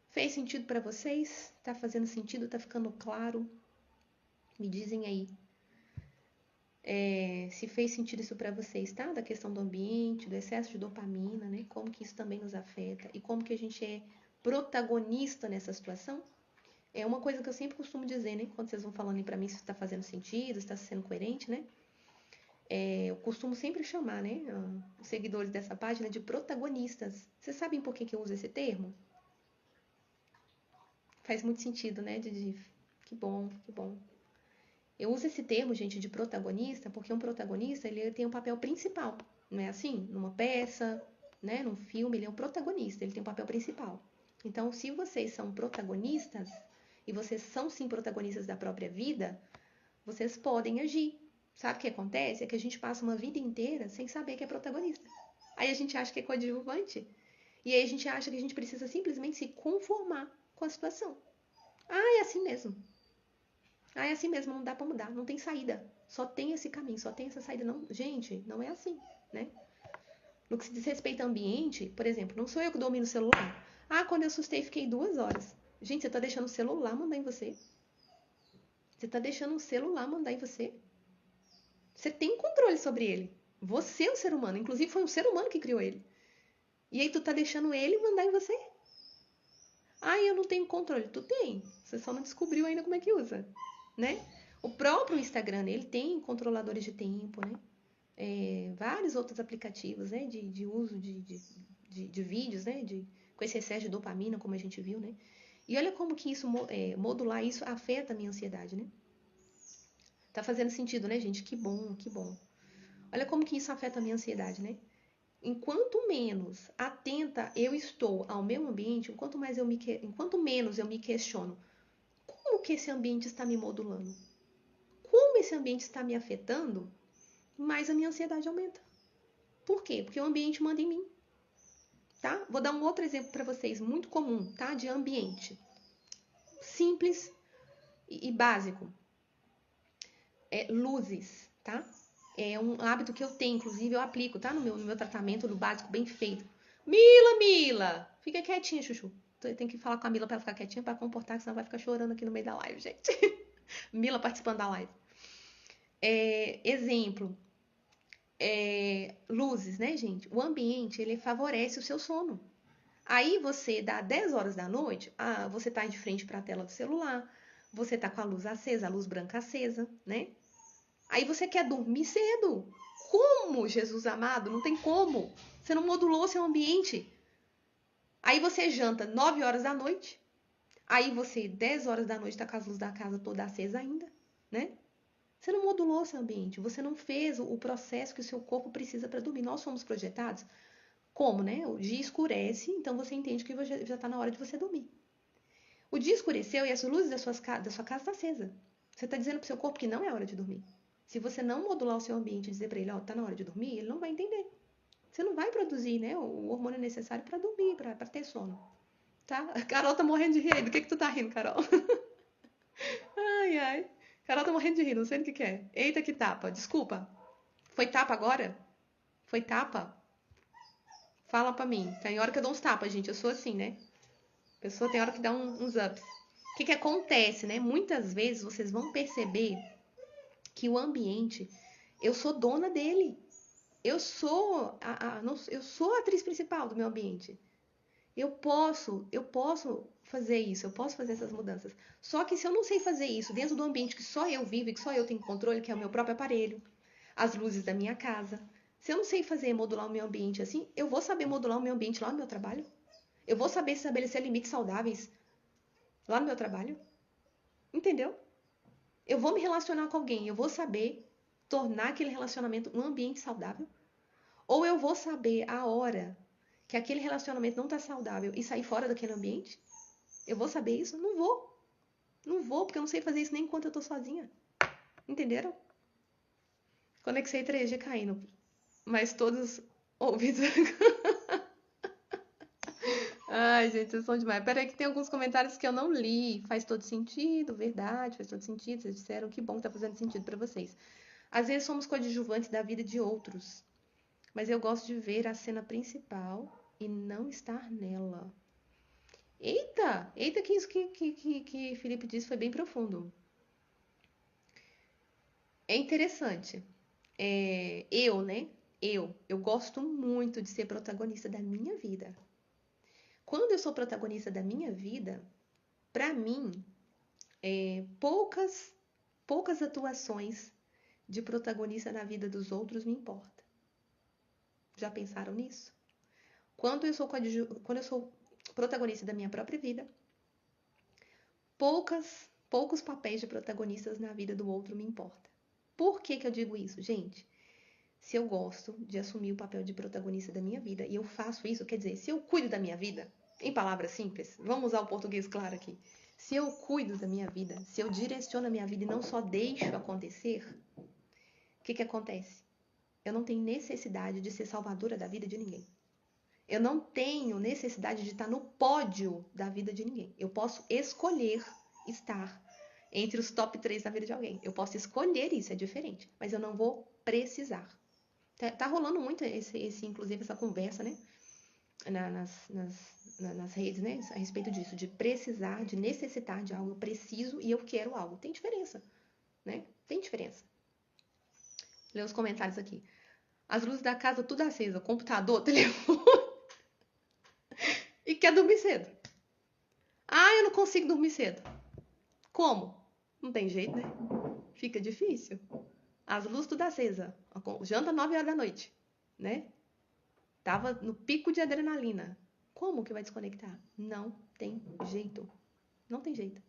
Fez sentido para vocês? Tá fazendo sentido? Tá ficando claro? Me dizem aí. Se fez sentido isso para vocês, tá? Da questão do ambiente, do excesso de dopamina, né? Como que isso também nos afeta e como que a gente é protagonista nessa situação. É uma coisa que eu sempre costumo dizer, né? Quando vocês vão falando aí pra mim se está fazendo sentido, se está sendo coerente, né? Eu costumo sempre chamar, né? Os seguidores dessa página de protagonistas. Vocês sabem por que eu uso esse termo? Faz muito sentido, né? Que bom, que bom. Eu uso esse termo, gente, de protagonista, porque um protagonista, ele tem um papel principal, não é assim? Numa peça, né? Num filme, ele é um protagonista, ele tem um papel principal. Então, se vocês são protagonistas, e vocês são sim protagonistas da própria vida, vocês podem agir. Sabe o que acontece? É que a gente passa uma vida inteira sem saber que é protagonista. Aí a gente acha que é coadjuvante. E aí a gente acha que a gente precisa simplesmente se conformar com a situação. É assim mesmo. É assim mesmo, não dá pra mudar, não tem saída. Só tem esse caminho, só tem essa saída. Não, gente, não é assim, né? No que se diz respeito ao ambiente, por exemplo, não sou eu que domino o celular. Quando eu assustei, fiquei 2 horas. Gente, você tá deixando o celular mandar em você? Você tá deixando o celular mandar em você? Você tem controle sobre ele. Você é um ser humano. Inclusive, foi um ser humano que criou ele. E aí, tu tá deixando ele mandar em você? Eu não tenho controle. Tu tem. Você só não descobriu ainda como é que usa, né? O próprio Instagram, ele tem controladores de tempo, né? Vários outros aplicativos, né? De uso de vídeos, né? Com esse excesso de dopamina, como a gente viu, né? E olha como que isso, modular isso afeta a minha ansiedade, né? Tá fazendo sentido, né, gente? Que bom, que bom. Olha como que isso afeta a minha ansiedade, né? Enquanto menos atenta eu estou ao meu ambiente, enquanto menos eu me questiono como que esse ambiente está me modulando, como esse ambiente está me afetando, mais a minha ansiedade aumenta. Por quê? Porque o ambiente manda em mim, tá? Vou dar um outro exemplo para vocês, muito comum, tá? De ambiente. Simples e básico. Luzes, tá? É um hábito que eu tenho, inclusive eu aplico, tá? No meu tratamento, no básico, bem feito. Mila! Fica quietinha, Chuchu. Tem que falar com a Mila pra ela ficar quietinha, pra comportar, que senão vai ficar chorando aqui no meio da live, gente. Mila participando da live. Exemplo. Luzes, né, gente? O ambiente, ele favorece o seu sono. Aí você dá 10 horas da noite, você tá de frente pra tela do celular, você tá com a luz acesa, a luz branca acesa, né? Aí você quer dormir cedo. Como, Jesus amado? Não tem como. Você não modulou seu ambiente. Aí você janta 9 horas da noite. Aí você, 10 horas da noite, tá com as luzes da casa toda acesa ainda, né? Você não modulou seu ambiente. Você não fez o processo que o seu corpo precisa para dormir. Nós somos projetados como, né? O dia escurece, então você entende que já tá na hora de você dormir. O dia escureceu e as luzes da sua casa estão acesa. Você tá dizendo pro seu corpo que não é hora de dormir. Se você não modular o seu ambiente e dizer para ele, tá na hora de dormir, ele não vai entender. Você não vai produzir, né, o hormônio necessário para dormir, para ter sono. Tá? A Carol tá morrendo de rir. Do que tu tá rindo, Carol? Ai. Carol tá morrendo de rir, não sei do que é. Eita, que tapa. Desculpa. Foi tapa agora? Foi tapa? Fala pra mim. Tem hora que eu dou uns tapas, gente. Eu sou assim, né? A pessoa tem hora que dá uns ups. O que acontece, né? Muitas vezes vocês vão perceber que o ambiente, eu sou dona dele. Eu sou a atriz principal do meu ambiente. Eu posso fazer isso, eu posso fazer essas mudanças. Só que se eu não sei fazer isso dentro do ambiente que só eu vivo e que só eu tenho controle, que é o meu próprio aparelho, as luzes da minha casa, se eu não sei modular o meu ambiente assim, eu vou saber modular o meu ambiente lá no meu trabalho? Eu vou saber estabelecer limites saudáveis lá no meu trabalho? Entendeu? Eu vou me relacionar com alguém, eu vou saber tornar aquele relacionamento um ambiente saudável? Ou eu vou saber a hora que aquele relacionamento não está saudável e sair fora daquele ambiente? Eu vou saber isso? Não vou. Não vou, porque eu não sei fazer isso nem enquanto eu tô sozinha. Entenderam? Conexei 3G caindo. Mas todos ouvidos. Ai, gente, vocês são demais. Peraí que tem alguns comentários que eu não li. Faz todo sentido, verdade, faz todo sentido. Vocês disseram que bom que tá fazendo sentido pra vocês. Às vezes somos coadjuvantes da vida de outros, mas eu gosto de ver a cena principal e não estar nela. Eita! Eita, que isso que Felipe disse foi bem profundo. É interessante. Né? Eu gosto muito de ser protagonista da minha vida. Quando eu sou protagonista da minha vida, pra mim, poucas atuações de protagonista na vida dos outros me importa. Já pensaram nisso? Quando eu sou protagonista da minha própria vida, poucos papéis de protagonistas na vida do outro me importa. Por que eu digo isso, gente? Se eu gosto de assumir o papel de protagonista da minha vida e eu faço isso, quer dizer, se eu cuido da minha vida, em palavras simples, vamos usar o português claro aqui. Se eu cuido da minha vida, se eu direciono a minha vida e não só deixo acontecer, o que acontece? Eu não tenho necessidade de ser salvadora da vida de ninguém. Eu não tenho necessidade de estar no pódio da vida de ninguém. Eu posso escolher estar entre os top 3 da vida de alguém. Eu posso escolher isso, é diferente. Mas eu não vou precisar. Tá rolando muito inclusive, essa conversa, né? Nas redes, né? A respeito disso, de precisar, de necessitar de algo. Eu preciso e eu quero algo. Tem diferença, né? Tem diferença. Lê os comentários aqui. As luzes da casa tudo acesa, computador, telefone. E quer dormir cedo. Ah, eu não consigo dormir cedo. Como? Não tem jeito, né? Fica difícil. As luzes tudo acesa. Janta 9 horas da noite, né? Tava no pico de adrenalina. Como que vai desconectar? Não tem jeito. Não tem jeito.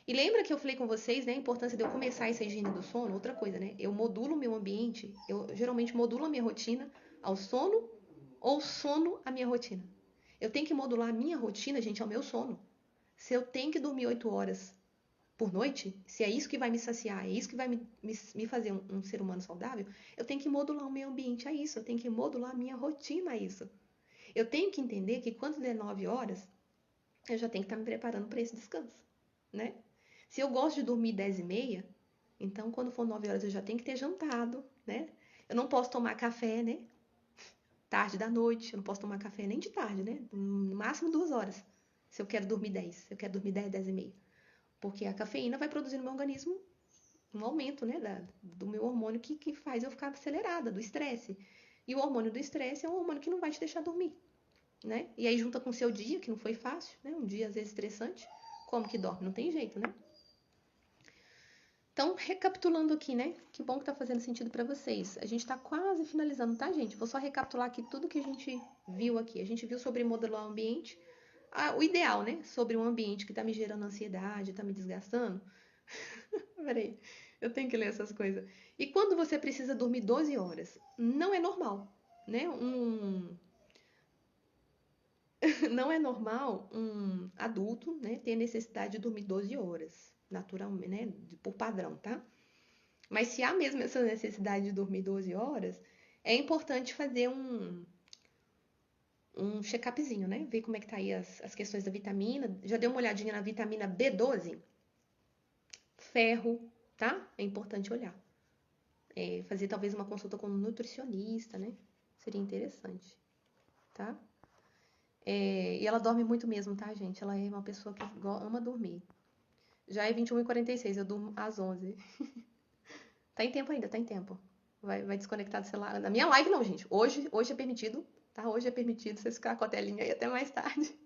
E lembra que eu falei com vocês, né, a importância de eu começar essa higiene do sono? Outra coisa, né? Eu modulo o meu ambiente, eu geralmente modulo a minha rotina ao sono ou sono à minha rotina. Eu tenho que modular a minha rotina, gente, ao meu sono. Se eu tenho que dormir 8 horas por noite, se é isso que vai me saciar, é isso que vai me fazer um ser humano saudável, eu tenho que modular o meu ambiente a isso, eu tenho que modular a minha rotina a isso. Eu tenho que entender que quando der 9 horas, eu já tenho que estar me preparando para esse descanso, né? Se eu gosto de dormir 10h30, então quando for 9 horas eu já tenho que ter jantado, né? Eu não posso tomar café, né? Tarde da noite, eu não posso tomar café nem de tarde, né? No máximo 2 horas. Se eu quero dormir 10, se eu quero dormir 10, 10h30. Porque a cafeína vai produzir no meu organismo um aumento, né? Do meu hormônio que faz eu ficar acelerada, do estresse. E o hormônio do estresse é um hormônio que não vai te deixar dormir, né? E aí junta com o seu dia, que não foi fácil, né? Um dia às vezes estressante. Como que dorme? Não tem jeito, né? Então, recapitulando aqui, né? Que bom que tá fazendo sentido para vocês. A gente tá quase finalizando, tá, gente? Vou só recapitular aqui tudo que a gente viu aqui. A gente viu sobre modelar o ambiente. O ideal, né? Sobre um ambiente que tá me gerando ansiedade, tá me desgastando. Peraí, eu tenho que ler essas coisas. E quando você precisa dormir 12 horas? Não é normal, né? Não é normal um adulto, né, ter necessidade de dormir 12 horas, naturalmente, né, por padrão, tá? Mas se há mesmo essa necessidade de dormir 12 horas, é importante fazer um check-upzinho, né? Ver como é que tá aí as questões da vitamina. Já deu uma olhadinha na vitamina B12? Ferro, tá? É importante olhar. Fazer talvez uma consulta com um nutricionista, né? Seria interessante, tá? E ela dorme muito mesmo, tá, gente? Ela é uma pessoa que ama dormir. Já é 21h46, eu durmo às 11. Tá em tempo ainda, tá em tempo. Vai desconectar do celular. Na minha live não, gente. Hoje é permitido, tá? Hoje é permitido vocês ficar com a telinha aí até mais tarde.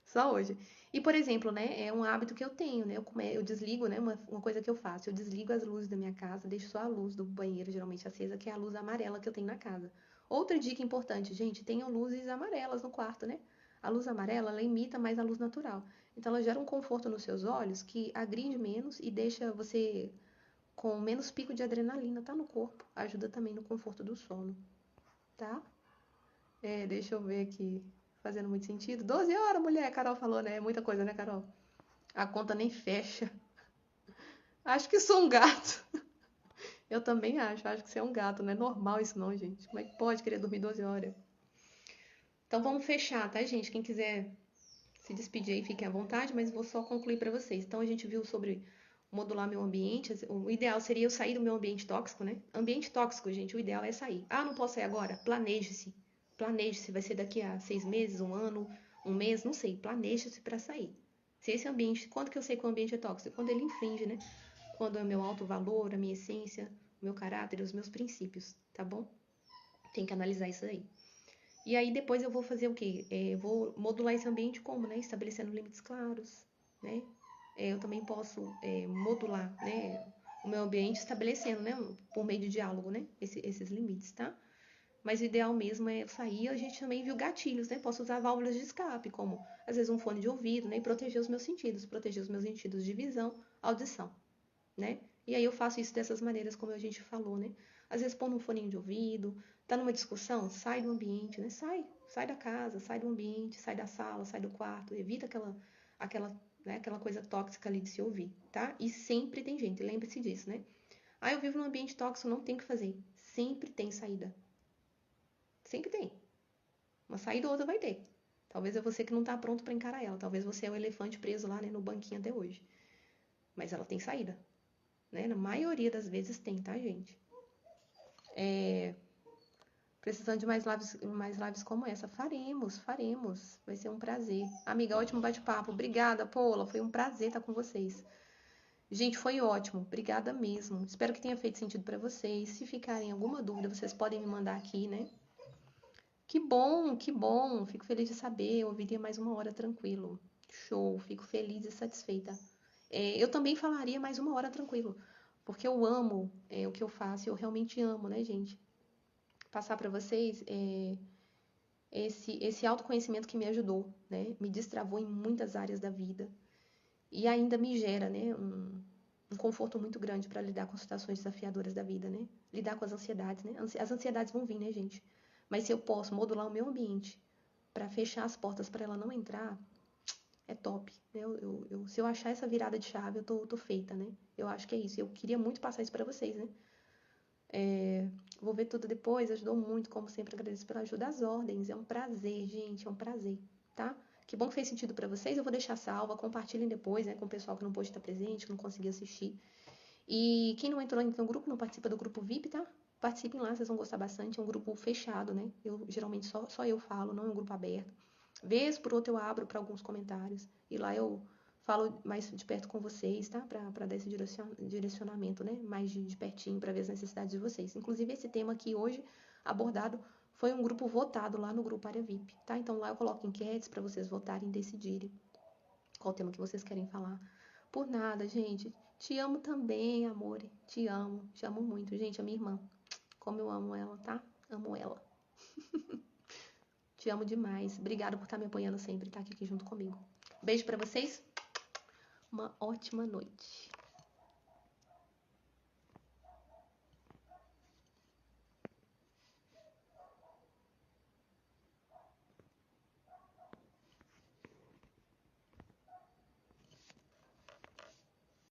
Só hoje. E, por exemplo, né, é um hábito que eu tenho, né? Eu desligo, né? Uma coisa que eu faço, eu desligo as luzes da minha casa, deixo só a luz do banheiro, geralmente acesa, que é a luz amarela que eu tenho na casa. Outra dica importante, gente, tenham luzes amarelas no quarto, né? A luz amarela, ela imita mais a luz natural. Então, ela gera um conforto nos seus olhos que agride menos e deixa você com menos pico de adrenalina, tá? No corpo. Ajuda também no conforto do sono, tá? Deixa eu ver aqui. Fazendo muito sentido. 12 horas, mulher, a Carol falou, né? É muita coisa, né, Carol? A conta nem fecha. Acho que sou um gato. Eu também acho que você é um gato. Não é normal isso não, gente. Como é que pode querer dormir 12 horas? Então vamos fechar, tá, gente? Quem quiser se despedir aí, fiquem à vontade, mas vou só concluir para vocês. Então a gente viu sobre modular meu ambiente. O ideal seria eu sair do meu ambiente tóxico, né? Ambiente tóxico, gente, o ideal é sair. Ah, não posso sair agora? Planeje-se. Planeje-se, vai ser daqui a 6 meses, um ano, um mês, não sei. Planeje-se para sair. Se esse ambiente, quando que eu sei que o ambiente é tóxico? Quando ele infringe, né? Quando é o meu alto valor, a minha essência, o meu caráter, os meus princípios, tá bom? Tem que analisar isso aí. E aí depois eu vou fazer o quê? Vou modular esse ambiente como, né? Estabelecendo limites claros, né? Eu também posso modular, né? O meu ambiente estabelecendo, né? Por meio de diálogo, né? Esses limites, tá? Mas o ideal mesmo é sair. A gente também viu gatilhos, né? Posso usar válvulas de escape, como às vezes um fone de ouvido, né? E proteger os meus sentidos de visão, audição, né? E aí eu faço isso dessas maneiras, como a gente falou, né? Às vezes pondo um foninho de ouvido, tá numa discussão, sai do ambiente, né? Sai da casa, sai do ambiente, sai da sala, sai do quarto, evita aquela coisa tóxica ali de se ouvir, tá? E sempre tem gente, lembre-se disso, né? Ah, eu vivo num ambiente tóxico, não tem o que fazer. Sempre tem saída. Sempre tem. Uma saída ou outra vai ter. Talvez é você que não tá pronto para encarar ela. Talvez você é o elefante preso lá, né, no banquinho até hoje. Mas ela tem saída. Né? Na maioria das vezes tem, tá, gente? Precisando de mais lives como essa. Faremos. Vai ser um prazer. Amiga, ótimo bate-papo. Obrigada, Paula. Foi um prazer estar com vocês. Gente, foi ótimo. Obrigada mesmo. Espero que tenha feito sentido para vocês. Se ficarem alguma dúvida, vocês podem me mandar aqui, né? Que bom, que bom. Fico feliz de saber. Eu ouviria mais uma hora tranquilo. Show. Fico feliz e satisfeita. Eu também falaria mais uma hora tranquilo. Porque eu amo o que eu faço. Eu realmente amo, né, gente? Passar para vocês esse autoconhecimento que me ajudou, né? Me destravou em muitas áreas da vida. E ainda me gera, né? Um conforto muito grande para lidar com situações desafiadoras da vida, né? Lidar com as ansiedades, né? As ansiedades vão vir, né, gente? Mas se eu posso modular o meu ambiente para fechar as portas para ela não entrar, é top. Né? Se eu achar essa virada de chave, eu tô feita, né? Eu acho que é isso. Eu queria muito passar isso para vocês, né? Vou ver tudo depois, ajudou muito, como sempre, agradeço pela ajuda às ordens. É um prazer, gente, é um prazer, tá? Que bom que fez sentido para vocês. Eu vou deixar salva, compartilhem depois, né, com o pessoal que não pôde estar presente, que não conseguiu assistir. E quem não entrou no grupo, não participa do grupo VIP, tá? Participem lá, vocês vão gostar bastante. É um grupo fechado, né? Eu geralmente só eu falo, não é um grupo aberto. Vez por outra eu abro para alguns comentários. E lá eu falo mais de perto com vocês, tá? Para dar esse direcionamento, né? Mais de pertinho para ver as necessidades de vocês. Inclusive, esse tema aqui hoje abordado foi um grupo votado lá no grupo Área VIP, tá? Então lá eu coloco enquetes para vocês votarem e decidirem qual tema que vocês querem falar. Por nada, gente. Te amo também, amor. Te amo muito. Gente, a minha irmã. Como eu amo ela, tá? Amo ela. Te amo demais. Obrigada por estar me apoiando sempre, estar aqui junto comigo. Beijo para vocês. Uma ótima noite.